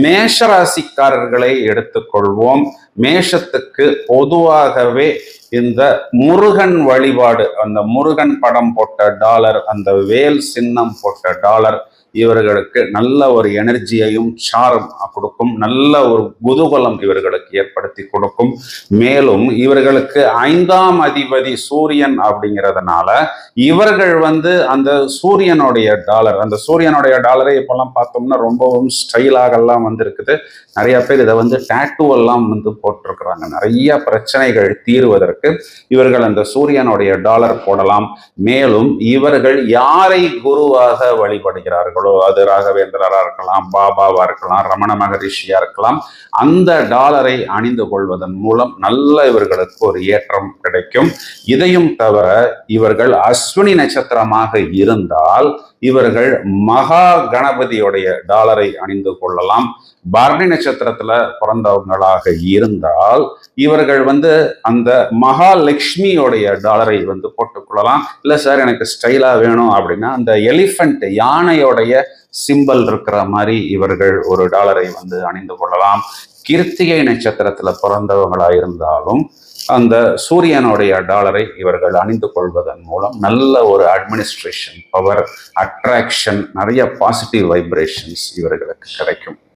மேஷராசிக்காரர்களை எடுத்துக்கொள்வோம். மேஷத்துக்கு பொதுவாகவே இந்த முருகன் வழிபாடு, அந்த முருகன் படம் போட்ட டாலர், அந்த வேல் சின்னம் போட்ட டாலர் இவர்களுக்கு நல்ல ஒரு எனர்ஜியையும் சாரம் கொடுக்கும், நல்ல ஒரு குதூகலம் இவர்களுக்கு ஏற்படுத்தி கொடுக்கும். மேலும் இவர்களுக்கு 5ஆம் அதிபதி சூரியன் அப்படிங்கிறதுனால இவர்கள் அந்த சூரியனுடைய டாலர், அந்த சூரியனுடைய டாலரை இப்பெல்லாம் பார்த்தோம்னா ரொம்பவும் ஸ்டைலாகலாம் வந்திருக்குது. நிறைய பேர் இதை டேட்டூ எல்லாம் போட்டிருக்கிறாங்க. நிறைய பிரச்சனைகள் தீர்வதற்கு இவர்கள் அந்த சூரியனுடைய டாலர் போடலாம். மேலும் இவர்கள் யாரை குருவாக வழிபடுகிறார்கள், அது ராகவேந்திரரா இருக்கலாம், பாபாவா இருக்கலாம், ரமண மகரிஷியா இருக்கலாம், அந்த டாலரை அணிந்து கொள்வதன் மூலம் நல்ல இவர்களுக்கு ஒரு ஏற்றம் கிடைக்கும். இதையும் தவிர இவர்கள் அஸ்வினி நட்சத்திரமாக இருந்தால் இவர்கள் மகா கணபதியுடைய டாலரை அணிந்து கொள்ளலாம். பரணி நட்சத்திரத்துல பிறந்தவங்களாக இருந்தால் இவர்கள் அந்த மகாலட்சுமியோடைய டாலரை போட்டுக்கொள்ளலாம். இல்ல சார் எனக்கு ஸ்டைலா வேணும் அப்படின்னா அந்த எலிஃபண்ட், யானையோடைய சிம்பல் இருக்கிற மாதிரி இவர்கள் ஒரு டாலரை அணிந்து கொள்ளலாம். கிருத்திகை நட்சத்திரத்துல பிறந்தவங்களா இருந்தாலும் அந்த சூரியனுடைய டாலரை இவர்கள் அணிந்து கொள்வதன் மூலம் நல்ல ஒரு அட்மினிஸ்ட்ரேஷன் பவர், அட்ராக்ஷன், நிறைய பாசிட்டிவ் வைப்ரேஷன்ஸ் இவர்களுக்கு கிடைக்கும்.